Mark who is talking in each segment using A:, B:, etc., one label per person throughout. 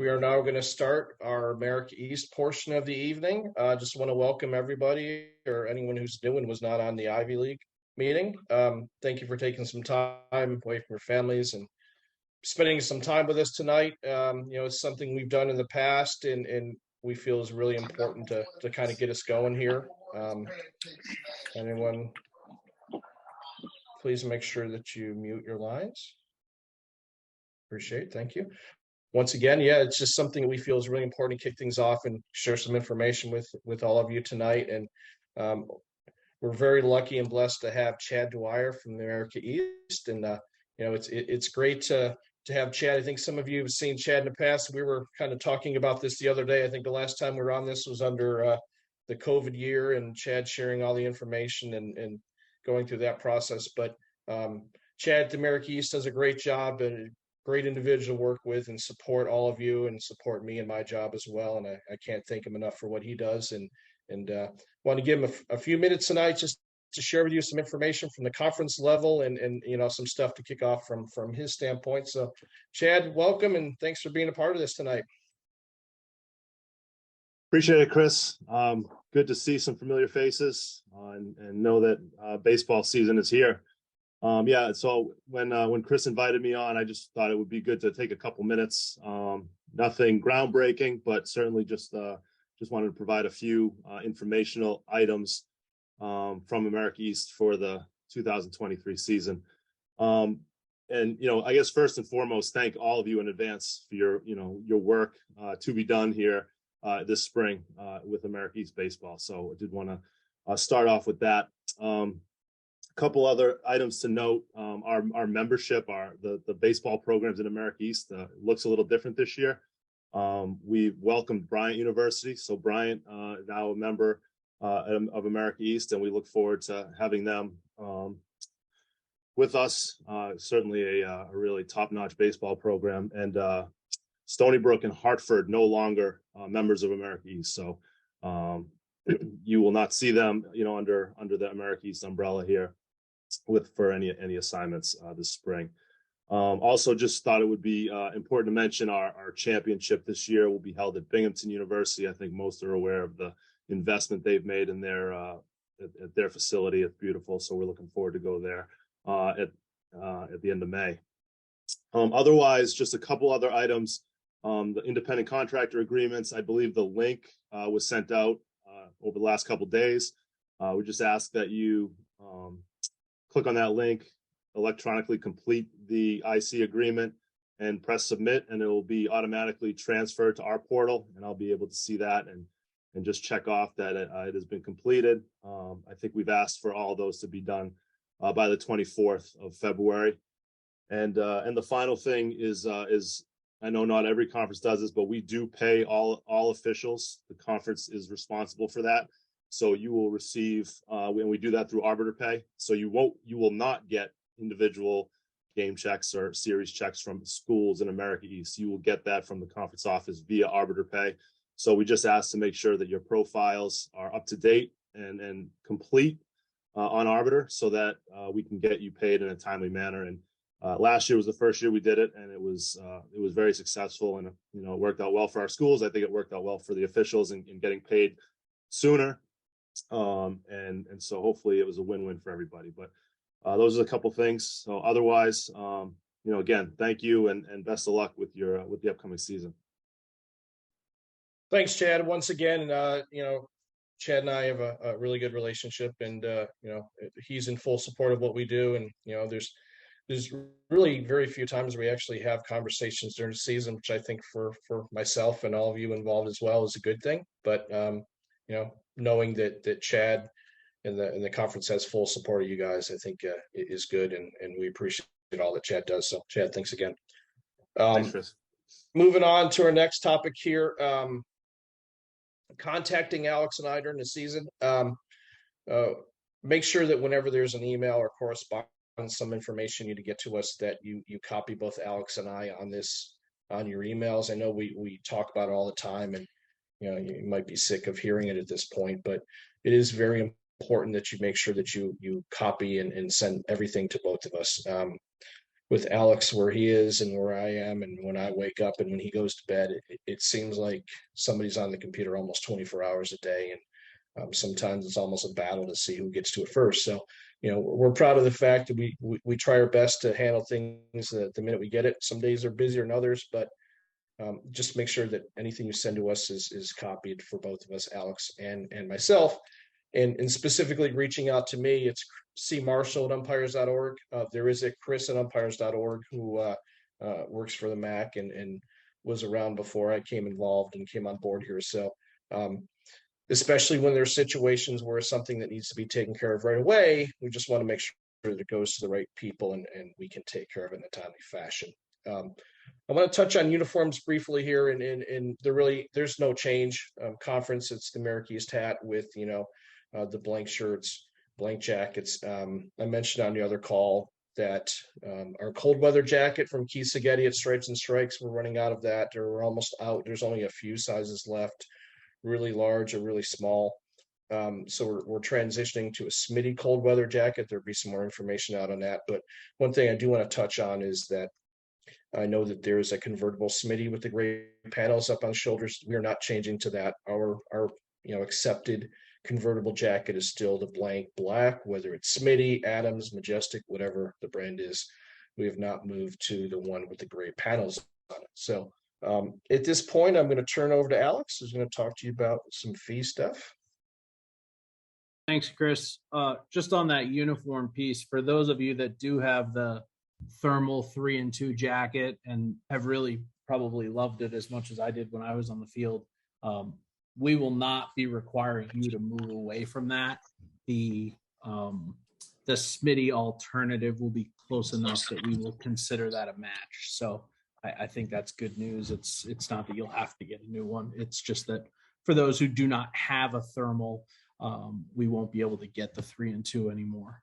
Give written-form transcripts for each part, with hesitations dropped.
A: We are now going to start our America East portion of the evening. Just want to welcome everybody or anyone who's new and was not on the Ivy League meeting. Thank you for taking some time away from your families and spending some time with us tonight. It's something we've done in the past and we feel is really important to kind of get us going here. Anyone, please make sure that you mute your lines. Appreciate it. Thank you. Once again, it's just something we feel is really important to kick things off and share some information with all of you tonight. And we're very lucky and blessed to have Chad Dwyer from the America East. And it's great to have Chad. I think some of you have seen Chad in the past. We were kind of talking about this the other day. I think the last time we were on this was under the COVID year, and Chad sharing all the information and going through that process. But Chad at the America East does a great job and great individual to work with and support all of you and support me in my job as well. And I can't thank him enough for what he does. And want to give him a few minutes tonight just to share with you some information from the conference level and some stuff to kick off from his standpoint. So Chad, welcome and thanks for being a part of this tonight.
B: Appreciate it, Chris. Good to see some familiar faces and know that baseball season is here. So when Chris invited me on, I just thought it would be good to take a couple minutes. Nothing groundbreaking, but certainly just wanted to provide a few informational items from America East for the 2023 season. I guess first and foremost, thank all of you in advance for your work to be done here this spring with America East baseball. So I did want to start off with that. A couple other items to note: our membership, the baseball programs in America East looks a little different this year. We welcomed Bryant University, so Bryant now a member of America East, and we look forward to having them with us. Certainly a really top-notch baseball program, and Stony Brook and Hartford no longer members of America East, so you will not see them, under the America East umbrella here for any assignments this spring. Also, just thought it would be important to mention our championship this year will be held at Binghamton University. I think most are aware of the investment they've made in at their facility. It's beautiful, so we're looking forward to go there at the end of May. Otherwise, just a couple other items. The independent contractor agreements, I believe the link was sent out over the last couple days. We just ask that you click on that link, electronically complete the IC agreement, and press submit, and it will be automatically transferred to our portal, and I'll be able to see that and just check off that it has been completed. I think we've asked for all of those to be done by the 24th of February. And the final thing is I know not every conference does this, but we do pay all officials. The conference is responsible for that. So you will receive, and we do that through arbiter pay. So you will not get individual game checks or series checks from schools in America East. You will get that from the conference office via arbiter pay. So we just ask to make sure that your profiles are up to date and complete on arbiter, so that we can get you paid in a timely manner. And last year was the first year we did it, and it was very successful, and it worked out well for our schools. I think it worked out well for the officials in getting paid sooner. And so hopefully it was a win-win for everybody. But those are a couple things. So otherwise, again, thank you and best of luck with the upcoming season.
A: Thanks, Chad. Once again, Chad and I have a really good relationship, and he's in full support of what we do. And there's really very few times we actually have conversations during the season, which I think for myself and all of you involved as well is a good thing. But knowing that Chad and the conference has full support of you guys, I think is good, and we appreciate all that Chad does. So Chad, thanks again.
B: Thanks, Chris.
A: Moving on to our next topic here. Contacting Alex and I during the season. Make sure that whenever there's an email or correspondence, some information you need to get to us, that you copy both Alex and I on your emails. I know we talk about it all the time, and you might be sick of hearing it at this point, but it is very important that you make sure that you copy and send everything to both of us. with Alex where he is and where I am, and when I wake up and when he goes to bed, it seems like somebody's on the computer almost 24 hours a day, and sometimes it's almost a battle to see who gets to it first. So, we're proud of the fact that we try our best to handle things the minute we get it. Some days are busier than others, but just make sure that anything you send to us is copied for both of us, Alex and myself. And specifically reaching out to me, it's cmarshall@umpires.org. There is a chris@umpires.org who works for the MAC and was around before I came involved and came on board here. So especially when there's situations where it's something that needs to be taken care of right away, we just want to make sure that it goes to the right people and we can take care of it in a timely fashion. I want to touch on uniforms briefly here, and there's no change. Conference, it's the America East hat with the blank shirts, blank jackets. I mentioned on the other call that our cold weather jacket from Keith Seghetti at Stripes and Strikes, we're running out of that, or we're almost out. There's only a few sizes left, really large or really small. So we're transitioning to a Smitty cold weather jacket. There'll be some more information out on that. But one thing I do want to touch on is that I know that there is a convertible Smitty with the gray panels up on the shoulders. We are not changing to that. Our accepted convertible jacket is still the blank black, whether it's Smitty, Adams, Majestic, whatever the brand is. We have not moved to the one with the gray panels on it. So at this point, I'm going to turn over to Alex, who's going to talk to you about some fee stuff.
C: Thanks, Chris. Just on that uniform piece, for those of you that do have the thermal 3-2 jacket and have really probably loved it as much as I did when I was on the field, we will not be requiring you to move away from that. The Smitty alternative will be close enough that we will consider that a match. So I think that's good news. It's not that you'll have to get a new one. It's just that for those who do not have a thermal, we won't be able to get the 3-2 anymore.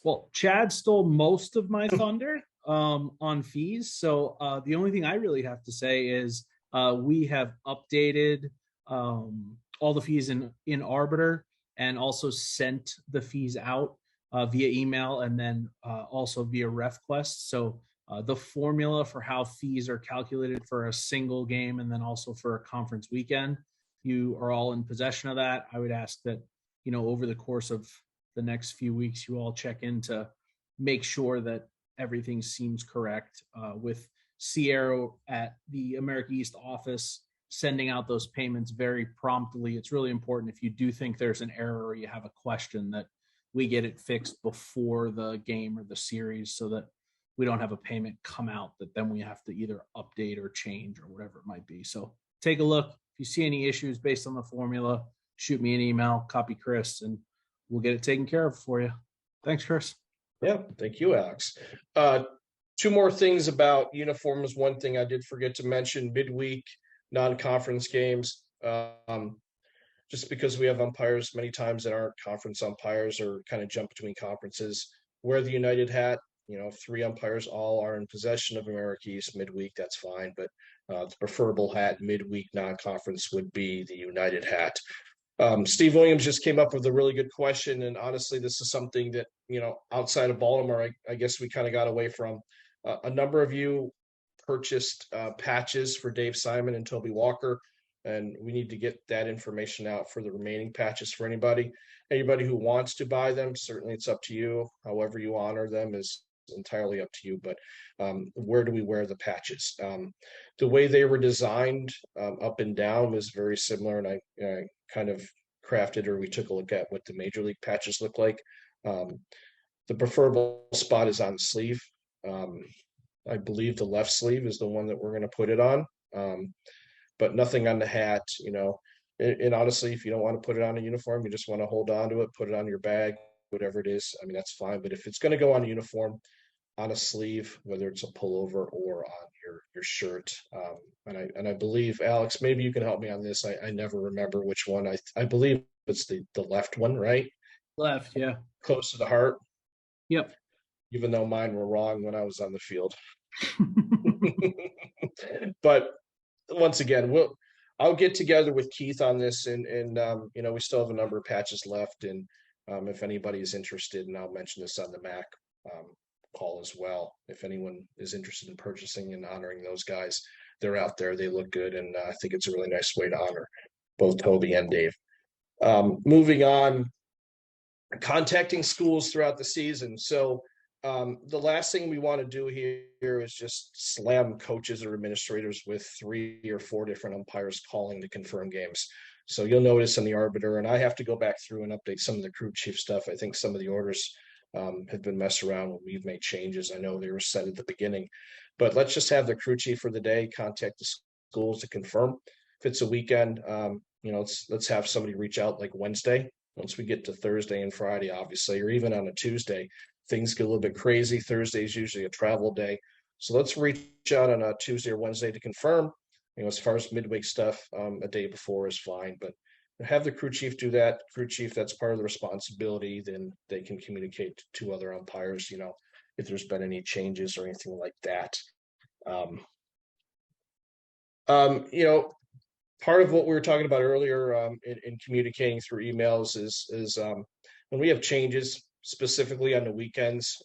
C: Well, Chad stole most of my thunder on fees. So the only thing I really have to say is we have updated all the fees in Arbiter and also sent the fees out via email and then also via RefQuest. So the formula for how fees are calculated for a single game and then also for a conference weekend, you are all in possession of that. I would ask that, over the course of the next few weeks, you all check in to make sure that everything seems correct with Sierra at the America East office sending out those payments very promptly. It's really important if you do think there's an error or you have a question that we get it fixed before the game or the series so that we don't have a payment come out that then we have to either update or change or whatever it might be. So take a look. If you see any issues based on the formula, shoot me an email, copy Chris, and we'll get it taken care of for you. Thanks, Chris.
A: Yeah, thank you, Alex. Two more things about uniforms. One thing I did forget to mention, midweek non-conference games. Just because we have umpires many times that aren't conference umpires or kind of jump between conferences, wear the United hat. 3 umpires all are in possession of America East midweek. That's fine, but the preferable hat midweek non-conference would be the United hat. Steve Williams just came up with a really good question, and honestly, this is something that outside of Baltimore, I guess we kind of got away from. A number of you purchased patches for Dave Simon and Toby Walker, and we need to get that information out for the remaining patches for anybody who wants to buy them. Certainly, it's up to you. However you honor them is entirely up to you. But where do we wear the patches? The way they were designed up and down was very similar, and I kind of crafted, or we took a look at what the major league patches look like. The preferable spot is on the sleeve. I believe the left sleeve is the one that we're going to put it on, but nothing on the hat. And honestly, if you don't want to put it on a uniform, you just want to hold on to it, put it on your bag, whatever it is. I mean, that's fine. But if it's going to go on a uniform, on a sleeve, whether it's a pullover or on your shirt, and I believe, Alex, maybe you can help me on this. I never remember which one. I believe it's the left one, right?
C: Left, yeah.
A: Close to the heart.
C: Yep.
A: Even though mine were wrong when I was on the field. But once again, I'll get together with Keith on this, and we still have a number of patches left, and if anybody is interested, and I'll mention this on the MAC call as well. If anyone is interested in purchasing and honoring those guys, they're out there. They look good, and I think it's a really nice way to honor both Toby and Dave. Moving on, contacting schools throughout the season. So the last thing we want to do here is just slam coaches or administrators with 3 or 4 different umpires calling to confirm games. So you'll notice in the arbiter, and I have to go back through and update some of the crew chief stuff. I think some of the orders have been messed around when we've made changes. I know they were set at the beginning, but let's just have the crew chief for the day contact the schools to confirm. If it's a weekend, let's have somebody reach out like Wednesday. Once we get to Thursday and Friday, obviously, or even on a Tuesday, things get a little bit crazy. Thursday is usually a travel day. So let's reach out on a Tuesday or Wednesday to confirm. As far as midweek stuff, a day before is fine, but have the crew chief do that. Crew chief, that's part of the responsibility. Then they can communicate to other umpires, if there's been any changes or anything like that. Part of what we were talking about earlier in communicating through emails is when we have changes, specifically on the weekends,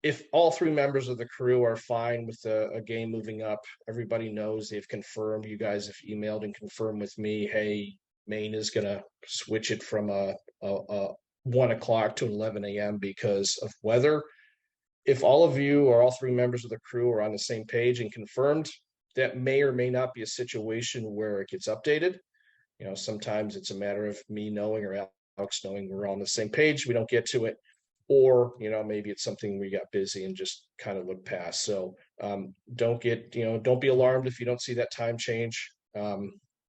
A: if all 3 members of the crew are fine with a game moving up, everybody knows they've confirmed. You guys have emailed and confirmed with me, hey, Maine is going to switch it from a 1 o'clock to 11 a.m. because of weather. If all of you or all 3 members of the crew are on the same page and confirmed, that may or may not be a situation where it gets updated. Sometimes it's a matter of me knowing or Alex knowing we're on the same page. We don't get to it. Or, maybe it's something we got busy and just kind of looked past. So don't be alarmed if you don't see that time change.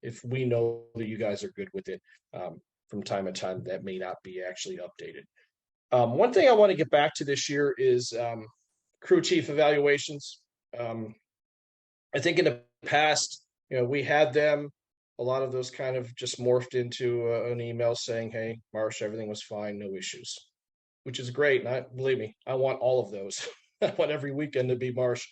A: If we know that you guys are good with it, from time to time, that may not be actually updated. One thing I want to get back to this year is crew chief evaluations. I think in the past, we had them. A lot of those kind of just morphed into an email saying, hey, Marsh, everything was fine, no issues, which is great. And believe me, I want all of those. I want every weekend to be Marsh.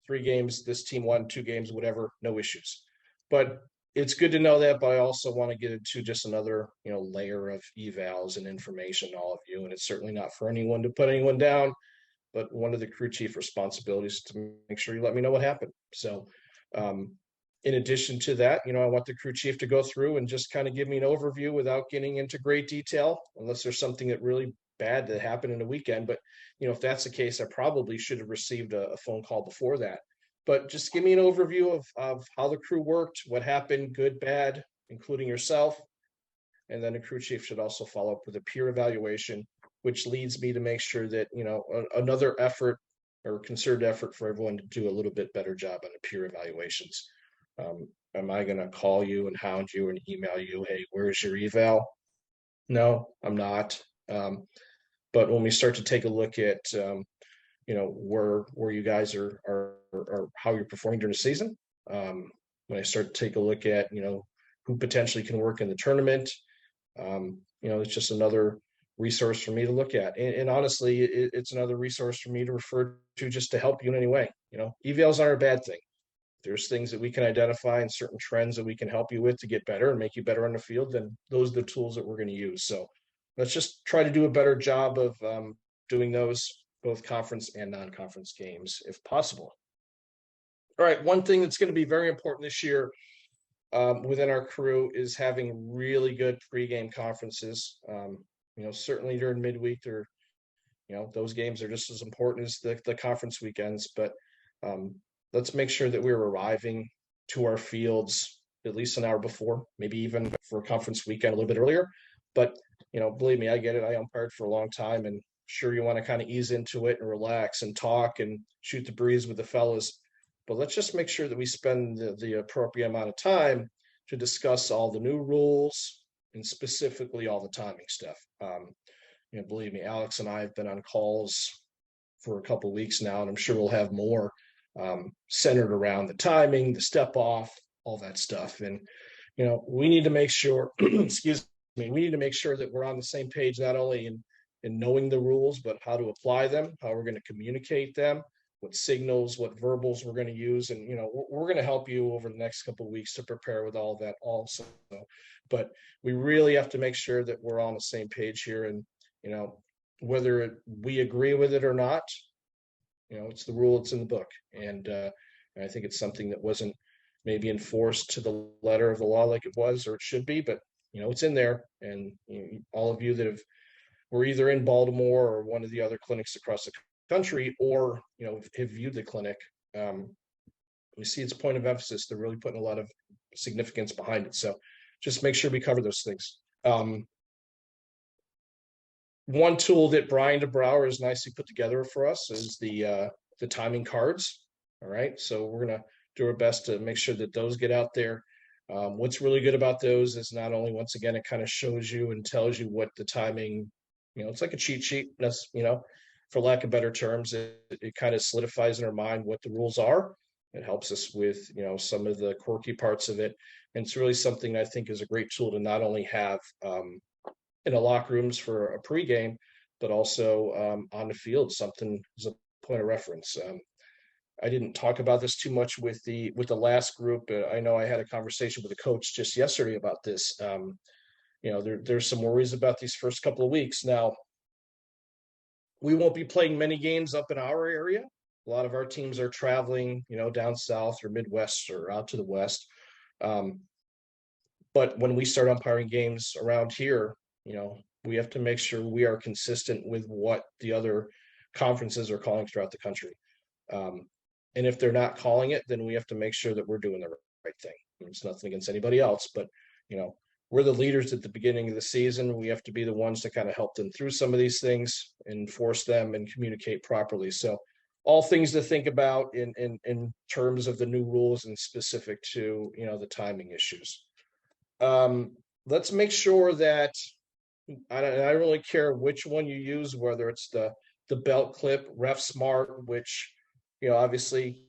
A: 3 games, this team won 2 games, whatever, no issues. But it's good to know that, but I also want to get into just another, layer of evals and information to all of you. And it's certainly not for anyone to put anyone down, but one of the crew chief responsibilities is to make sure you let me know what happened. So in addition to that, I want the crew chief to go through and just kind of give me an overview without getting into great detail, unless there's something that really bad that happened in a weekend. But, if that's the case, I probably should have received a phone call before that. But just give me an overview of how the crew worked, what happened, good, bad, including yourself. And then the crew chief should also follow up with a peer evaluation, which leads me to make sure that, another effort or concerted effort for everyone to do a little bit better job on the peer evaluations. Am I going to call you and hound you and email you, hey, where's your eval? No, I'm not. But when we start to take a look at, where you guys are how you're performing during the season, when I start to take a look at, who potentially can work in the tournament, it's just another resource for me to look at. And honestly, it's another resource for me to refer to just to help you in any way. Evals aren't a bad thing. There's things that we can identify and certain trends that we can help you with to get better and make you better on the field, then those are the tools that we're going to use. So let's just try to do a better job of doing those, both conference and non-conference games, if possible. All right, one thing that's going to be very important this year within our crew is having really good pregame conferences. Certainly during midweek, those games are just as important as the conference weekends, but let's make sure that we're arriving to our fields at least an hour before, maybe even for a conference weekend a little bit earlier. But, believe me, I get it. I umpired for a long time, and sure, you want to kind of ease into it and relax and talk and shoot the breeze with the fellas. But let's just make sure that we spend the appropriate amount of time to discuss all the new rules and specifically all the timing stuff. Believe me, Alex and I have been on calls for a couple of weeks now, and I'm sure we'll have more centered around the timing, the step off, all that stuff. And, we need to make sure, we need to make sure that we're on the same page, not only in knowing the rules, but how to apply them, how we're going to communicate them, what signals, what verbals we're going to use. And, we're going to help you over the next couple of weeks to prepare with all that also. But we really have to make sure that we're on the same page here. And, whether we agree with it or not, it's the rule, it's in the book. And I think it's something that wasn't maybe enforced to the letter of the law like it was or it should be, but it's in there. And all of you that were either in Baltimore or one of the other clinics across the country, or have viewed the clinic, we see its point of emphasis. They're really putting a lot of significance behind it. So just make sure we cover those things. One tool that Brian DeBrouwer has nicely put together for us is the timing cards. All right, so we're gonna do our best to make sure that those get out there. What's really good about those is not only, once again, it kind of shows you and tells you what the timing, it's like a cheat sheet. That's, for lack of better terms, it kind of solidifies in our mind what the rules are. It helps us with, some of the quirky parts of it. And it's really something I think is a great tool to not only have in the locker rooms for a pregame, but also on the field, something as a point of reference. I didn't talk about this too much with the last group. I know I had a conversation with a coach just yesterday about this. There's some worries about these first couple of weeks. Now, we won't be playing many games up in our area. A lot of our teams are traveling, down south or Midwest or out to the west. But when we start umpiring games around here, we have to make sure we are consistent with what the other conferences are calling throughout the country. And if they're not calling it, then we have to make sure that we're doing the right thing. It's nothing against anybody else, but we're the leaders at the beginning of the season. We have to be the ones to kind of help them through some of these things, enforce them, and communicate properly. So all things to think about in terms of the new rules and specific to the timing issues. Let's make sure that I don't really care which one you use, whether it's the belt clip, Ref Smart, which obviously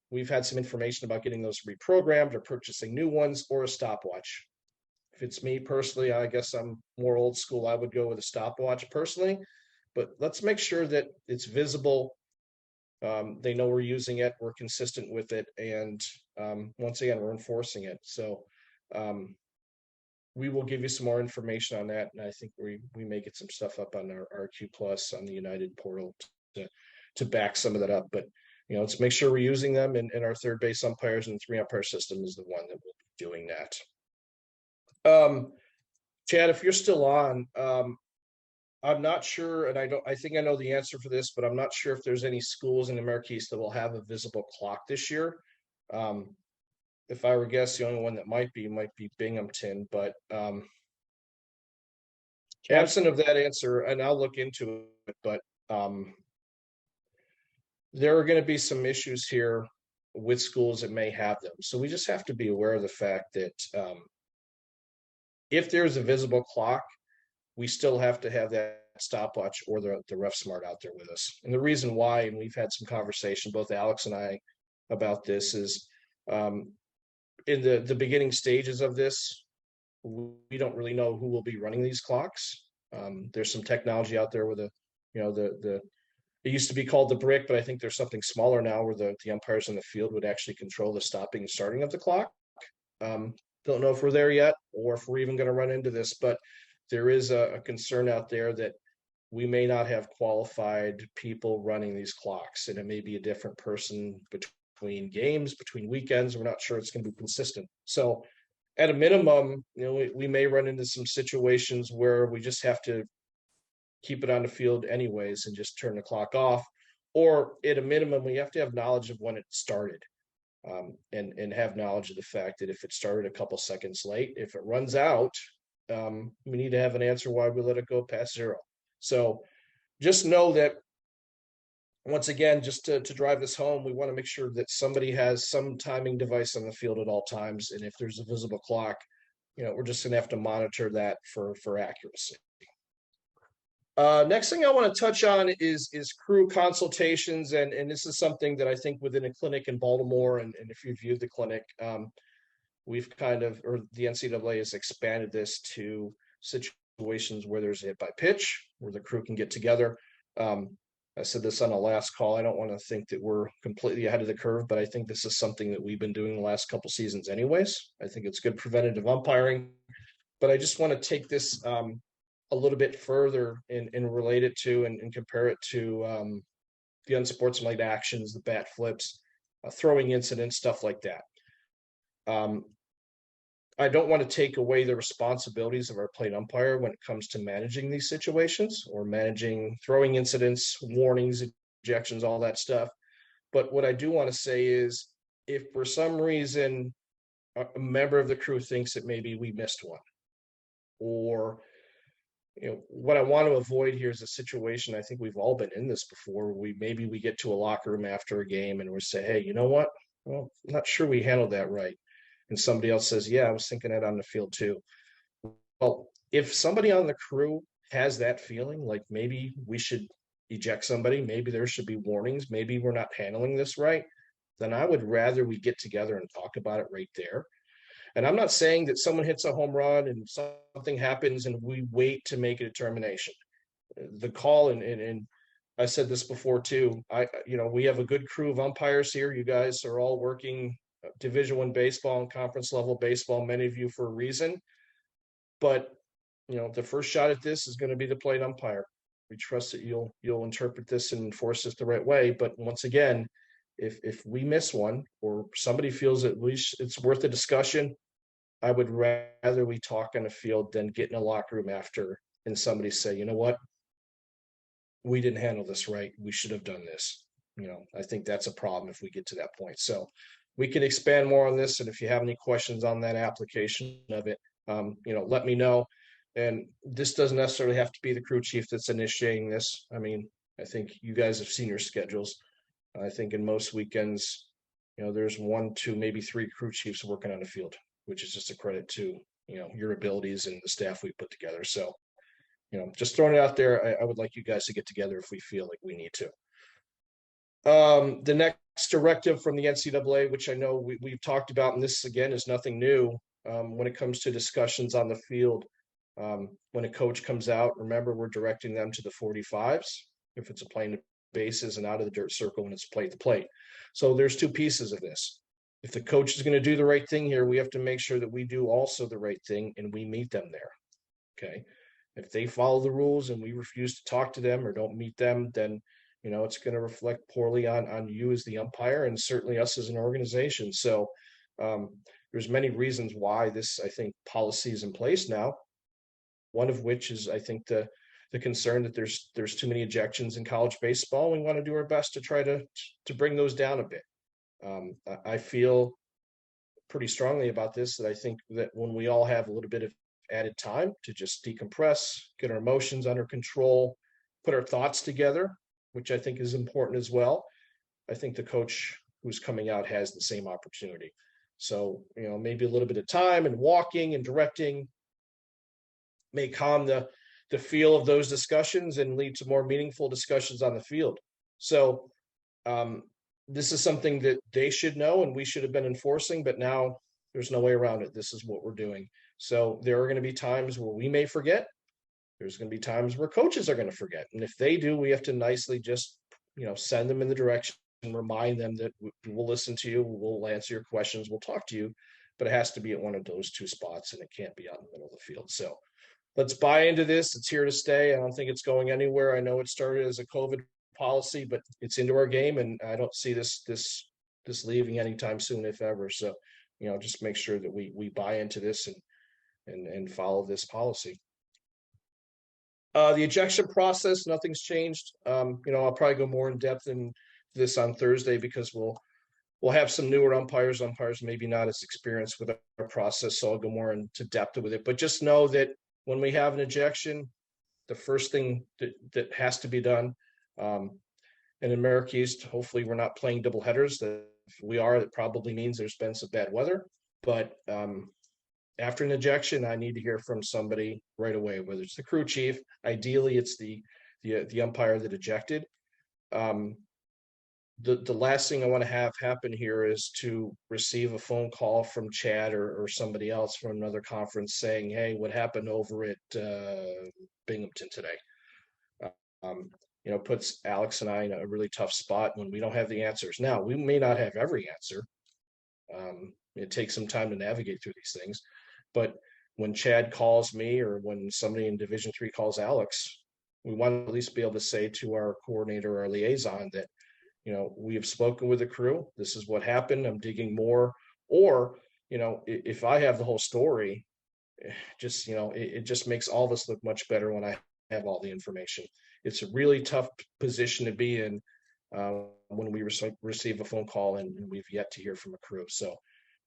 A: we've had some information about getting those reprogrammed or purchasing new ones, or a stopwatch. If it's me personally, I guess I'm more old school. I would go with a stopwatch personally, but let's make sure that it's visible. They know we're using it, we're consistent with it, and once again, we're enforcing it. So we will give you some more information on that, and I think we may get some stuff up on our RQ Plus on the United portal to back some of that up. But let's make sure we're using them, and our third base umpires and 3-umpire system is the one that will be doing that. Chad, if you're still on, I'm not sure, and I think I know the answer for this, but I'm not sure if there's any schools in the America East that will have a visible clock this year. If I were to guess, the only one that might be Binghamton, but absent of that answer, and I'll look into it, but there are going to be some issues here with schools that may have them. So we just have to be aware of the fact that if there's a visible clock, we still have to have that stopwatch or the Ref Smart out there with us. And the reason why, and we've had some conversation, both Alex and I, about this, is in the beginning stages of this, we don't really know who will be running these clocks. There's some technology out there with it used to be called the brick, but I think there's something smaller now where the umpires in the field would actually control the stopping and starting of the clock. Don't know if we're there yet or if we're even going to run into this, but there is a concern out there that we may not have qualified people running these clocks, and it may be a different person between games, between weekends. We're not sure it's going to be consistent. So at a minimum, we may run into some situations where we just have to keep it on the field anyways and just turn the clock off. Or at a minimum, we have to have knowledge of when it started, and have knowledge of the fact that if it started a couple seconds late, if it runs out, we need to have an answer why we let it go past 0. So just know that, once again, just to drive this home, we want to make sure that somebody has some timing device on the field at all times. And if there's a visible clock, we're just going to have to monitor that for accuracy. Next thing I want to touch on is crew consultations. And this is something that I think within a clinic in Baltimore, and if you've viewed the clinic, we've or the NCAA has expanded this to situations where there's a hit by pitch, where the crew can get together. I said this on the last call. I don't want to think that we're completely ahead of the curve, but I think this is something that we've been doing the last couple seasons anyways. I think it's good preventative umpiring, but I just want to take this a little bit further and relate it to and compare it to the unsportsmanlike actions, the bat flips, throwing incidents, stuff like that. I don't want to take away the responsibilities of our plate umpire when it comes to managing these situations or managing throwing incidents, warnings, ejections, all that stuff. But what I do want to say is, if for some reason a member of the crew thinks that maybe we missed one, or what I want to avoid here is a situation, I think we've all been in this before, we get to a locker room after a game and we say, hey, you know what? Well, I'm not sure we handled that right. And somebody else says, yeah, I was thinking that on the field too. Well, if somebody on the crew has that feeling, like maybe we should eject somebody, maybe there should be warnings, maybe we're not handling this right, then I would rather we get together and talk about it right there. And I'm not saying that someone hits a home run and something happens and we wait to make a determination. The call, and I said this before too, we have a good crew of umpires here. You guys are all working Division I baseball and conference level baseball, many of you for a reason. But the first shot at this is going to be the plate umpire. We trust that you'll interpret this and enforce this the right way. But once again, if we miss one or somebody feels at least it's worth a discussion, I would rather we talk on the field than get in a locker room after and somebody say, you know what, we didn't handle this right. We should have done this. I think that's a problem if we get to that point. So we can expand more on this. And if you have any questions on that application of it, let me know. And this doesn't necessarily have to be the crew chief that's initiating this. I mean, I think you guys have seen your schedules. I think in most weekends, there's 1, 2, maybe 3 crew chiefs working on the field, which is just a credit to, your abilities and the staff we put together. So, just throwing it out there, I would like you guys to get together if we feel like we need to. The next directive from the NCAA, which I know we've talked about, and this again is nothing new when it comes to discussions on the field. When a coach comes out, remember we're directing them to the 45s if it's a playing bases and out of the dirt circle when it's plate to plate. So there's 2 pieces of this. If the coach is going to do the right thing here, we have to make sure that we do also the right thing and we meet them there. Okay. If they follow the rules and we refuse to talk to them or don't meet them, then it's going to reflect poorly on you as the umpire and certainly us as an organization. So there's many reasons why this, I think, policy is in place now. One of which is, I think, the concern that there's too many ejections in college baseball. We want to do our best to try to bring those down a bit. I feel pretty strongly about this, that I think that when we all have a little bit of added time to just decompress, get our emotions under control, put our thoughts together, which I think is important as well, I think the coach who's coming out has the same opportunity. So, maybe a little bit of time and walking and directing may calm the feel of those discussions and lead to more meaningful discussions on the field. So this is something that they should know and we should have been enforcing, but now there's no way around it. This is what we're doing. So there are going to be times where we may forget. There's going to be times where coaches are going to forget. And if they do, we have to nicely just, send them in the direction and remind them that we'll listen to you, we'll answer your questions, we'll talk to you, but it has to be at one of those 2 spots and it can't be out in the middle of the field. So let's buy into this. It's here to stay. I don't think it's going anywhere. I know it started as a COVID policy, but it's into our game, and I don't see this leaving anytime soon, if ever. So, just make sure that we buy into this and follow this policy. The ejection process, nothing's changed. I'll probably go more in depth in this on Thursday because we'll have some newer umpires maybe not as experienced with our process, so I'll go more into depth with it. But just know that when we have an ejection, the first thing that has to be done, and in America East, hopefully we're not playing double headers. If we are, that probably means there's been some bad weather. But after an ejection, I need to hear from somebody right away, whether it's the crew chief. Ideally, it's the umpire that ejected. The last thing I want to have happen here is to receive a phone call from Chad or somebody else from another conference saying, hey, what happened over at Binghamton today? Puts Alex and I in a really tough spot when we don't have the answers. Now, we may not have every answer. It takes some time to navigate through these things. But when Chad calls me or when somebody in Division III calls Alex, we want to at least be able to say to our coordinator, our liaison, that, we have spoken with the crew. This is what happened. I'm digging more. Or, if I have the whole story, it just makes all of us look much better when I have all the information. It's a really tough position to be in when we receive a phone call and we've yet to hear from a crew. So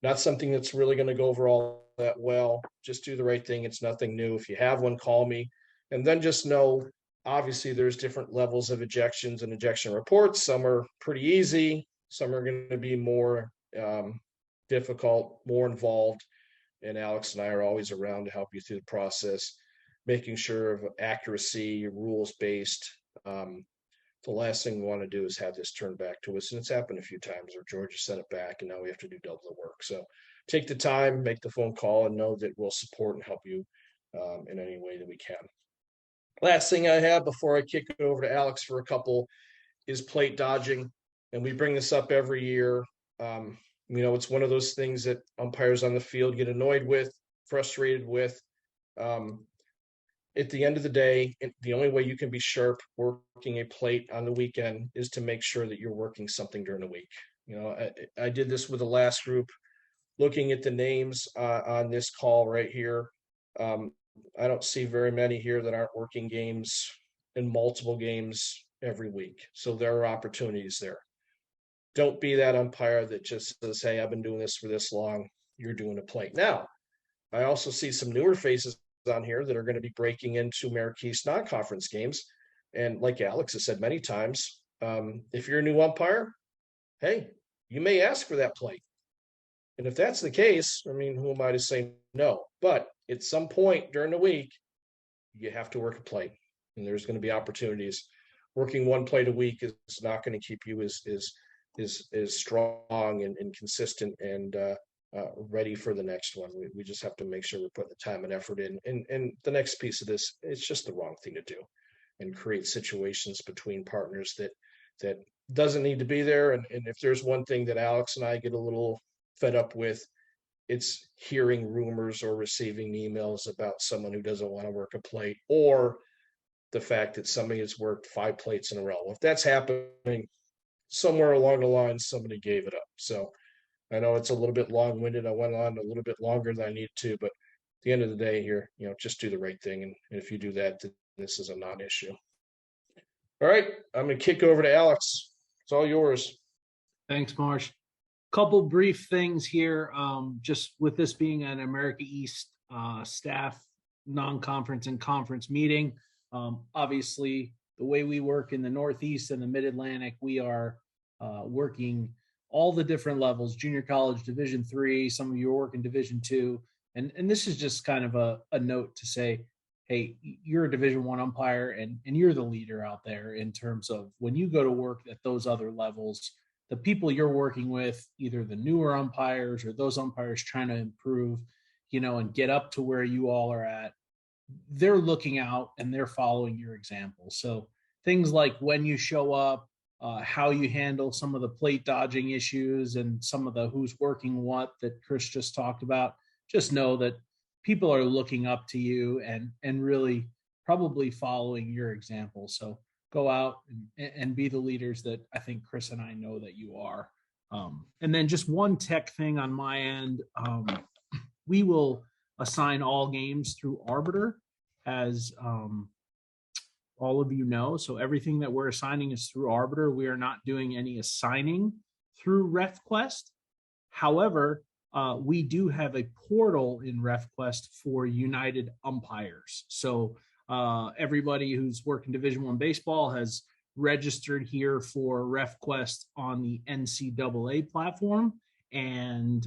A: not something that's really going to go over all that well. Just do the right thing. It's nothing new. If you have one, call me. And then just know, obviously, there's different levels of ejections and ejection reports. Some are pretty easy. Some are going to be more difficult, more involved. And Alex and I are always around to help you through the process, making sure of accuracy, rules-based. The last thing we want to do is have this turned back to us. And it's happened a few times where Georgia sent it back and now we have to do double the work. So take the time, make the phone call, and know that we'll support and help you in any way that we can. Last thing I have before I kick it over to Alex for a couple is plate dodging. And we bring this up every year. It's one of those things that umpires on the field get annoyed with, frustrated with. At the end of the day, the only way you can be sharp working a plate on the weekend is to make sure that you're working something during the week. I did this with the last group, looking at the names on this call right here. I don't see very many here that aren't working games in multiple games every week. So there are opportunities there. Don't be that umpire that just says, hey, I've been doing this for this long. You're doing a plate. Now, I also see some newer faces on here that are going to be breaking into Marquise non-conference games. And like Alex has said many times, if you're a new umpire, hey, you may ask for that plate. And if that's the case, who am I to say no? But at some point during the week, you have to work a plate. And there's going to be opportunities. Working one plate a week is not going to keep you as strong and consistent and ready for the next one. We just have to make sure we're putting the time and effort in. And the next piece of this, it's just the wrong thing to do and create situations between partners that doesn't need to be there. And if there's one thing that Alex and I get a little fed up with, it's hearing rumors or receiving emails about someone who doesn't want to work a plate, or the fact that somebody has worked 5 plates in a row. If that's happening, somewhere along the line, somebody gave it up. So I know it's a little bit long-winded. I went on a little bit longer than I need to, but at the end of the day here, just do the right thing. And if you do that, this is a non-issue. All right, I'm going to kick over to Alex. It's all yours.
C: Thanks, Marsh. Couple brief things here. Just with this being an America East staff non-conference and conference meeting, obviously the way we work in the Northeast and the Mid-Atlantic, we are working all the different levels: junior college, Division III, some of you are working Division II. And this is just kind of a note to say, hey, you're a Division I umpire and you're the leader out there in terms of when you go to work at those other levels, the people you're working with, either the newer umpires or those umpires trying to improve, and get up to where you all are at, they're looking out and they're following your example. So things like when you show up, how you handle some of the plate dodging issues and some of the who's working what that Chris just talked about, just know that people are looking up to you and really probably following your example. So go out and be the leaders that I think Chris and I know that you are. And then just one tech thing on my end, we will assign all games through Arbiter, as all of you know. So everything that we're assigning is through Arbiter. We are not doing any assigning through RefQuest. However, we do have a portal in RefQuest for United umpires. So everybody who's working Division I baseball has registered here for RefQuest on the NCAA platform. And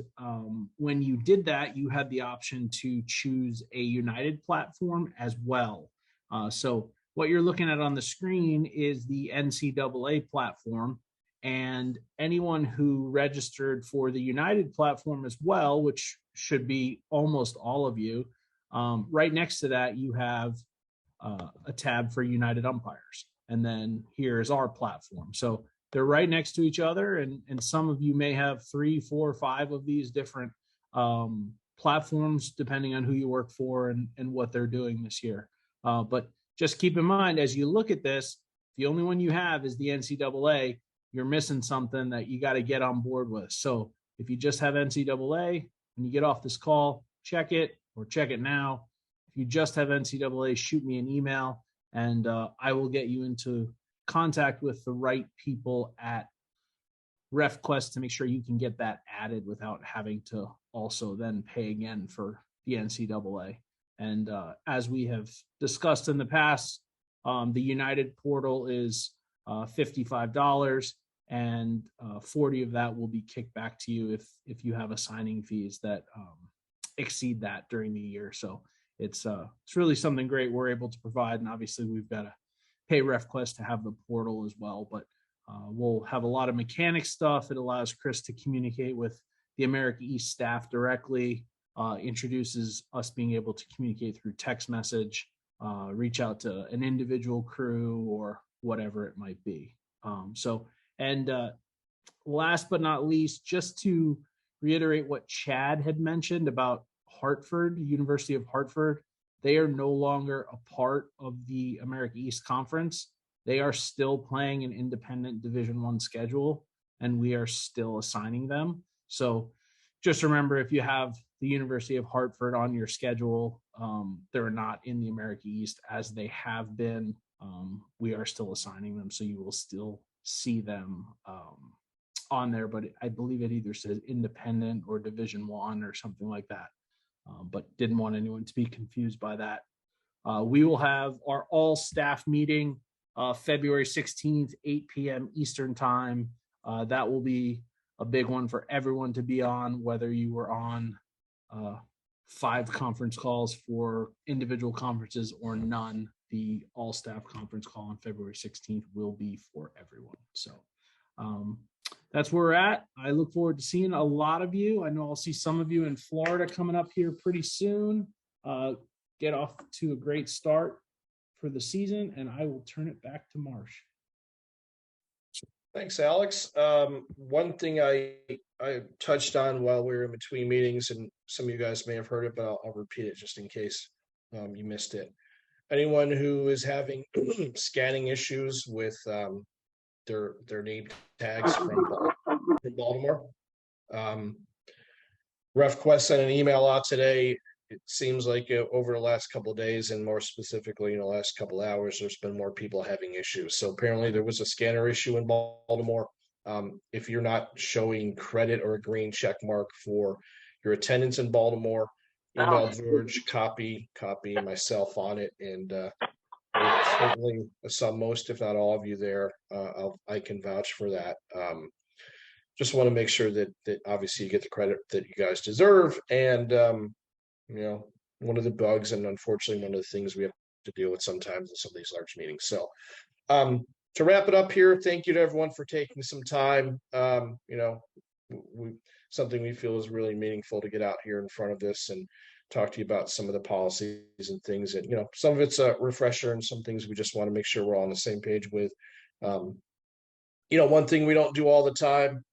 C: when you did that, you had the option to choose a United platform as well. So what you're looking at on the screen is the NCAA platform. And anyone who registered for the United platform as well, which should be almost all of you, right next to that, you have a tab for United umpires. And then here's our platform. So they're right next to each other. And some of you may have 3, 4, 5 of these different platforms depending on who you work for and what they're doing this year. But just keep in mind, as you look at this, the only one you have is the NCAA. You're missing something that you got to get on board with. So if you just have NCAA, when you get off this call, check it or check it now. If you just have NCAA, shoot me an email and I will get you into contact with the right people at RefQuest to make sure you can get that added without having to also then pay again for the NCAA. And as we have discussed in the past, the United portal is $55 and 40 of that will be kicked back to you if you have assigning fees that exceed that during the year. So it's really something great we're able to provide. And obviously we've got to pay RefQuest to have the portal as well, but we'll have a lot of mechanic stuff. It allows Chris to communicate with the America East staff directly, introduces us being able to communicate through text message, reach out to an individual crew or whatever it might be. And last but not least, just to reiterate what Chad had mentioned about Hartford, University of Hartford, they are no longer a part of the America East Conference. They are still playing an independent Division I schedule, and we are still assigning them. So just remember, if you have the University of Hartford on your schedule, they're not in the America East as they have been. We are still assigning them, so you will still see them on there, but I believe it either says independent or Division I or something like that. But didn't want anyone to be confused by that. We will have our all staff meeting February 16th, 8 p.m. Eastern time. That will be a big one for everyone to be on, whether you were on 5 conference calls for individual conferences or none. The all staff conference call on February 16th will be for everyone. So that's where we're at. I look forward to seeing a lot of you. I know I'll see some of you in Florida coming up here pretty soon. Get off to a great start for the season, and I will turn it back to Marsh.
A: Thanks, Alex. One thing I touched on while we were in between meetings, and some of you guys may have heard it, but I'll repeat it just in case you missed it. Anyone who is having scanning issues with their name tags from Baltimore, RefQuest sent an email out today. It seems like over the last couple of days, and more specifically in the last couple of hours, there's been more people having issues. So apparently there was a scanner issue in Baltimore. If you're not showing credit or a green check mark for your attendance in Baltimore, email George, copy myself on it, and certainly some, most, if not all of you there, I can vouch for that. Just want to make sure that obviously you get the credit that you guys deserve, and one of the bugs, and unfortunately one of the things we have to deal with sometimes in some of these large meetings. So to wrap it up here, thank you to everyone for taking some time. Something we feel is really meaningful to get out here in front of this and talk to you about some of the policies and things that, some of it's a refresher and some things we just want to make sure we're all on the same page with. One thing we don't do all the time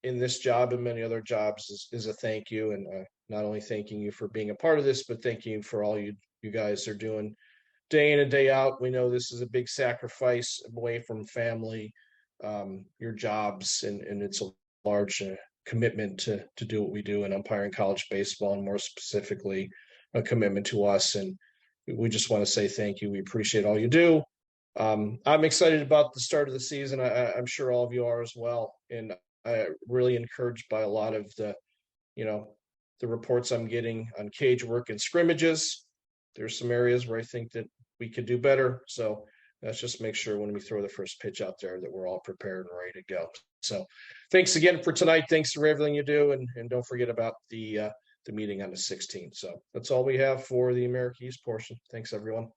A: in this job and many other jobs is a thank you, and not only thanking you for being a part of this, but thanking you for all you guys are doing day in and day out. We know this is a big sacrifice away from family, your jobs, and it's a large commitment to do what we do in umpiring college baseball, and more specifically, a commitment to us. And we just want to say thank you. We appreciate all you do. I'm excited about the start of the season. I'm sure all of you are as well. And really encouraged by a lot of the reports I'm getting on cage work and scrimmages. There's some areas where I think that we could do better. So let's just make sure when we throw the first pitch out there that we're all prepared and ready to go. So thanks again for tonight. Thanks for everything you do. And don't forget about the meeting on the 16th. So that's all we have for the America East portion. Thanks, everyone.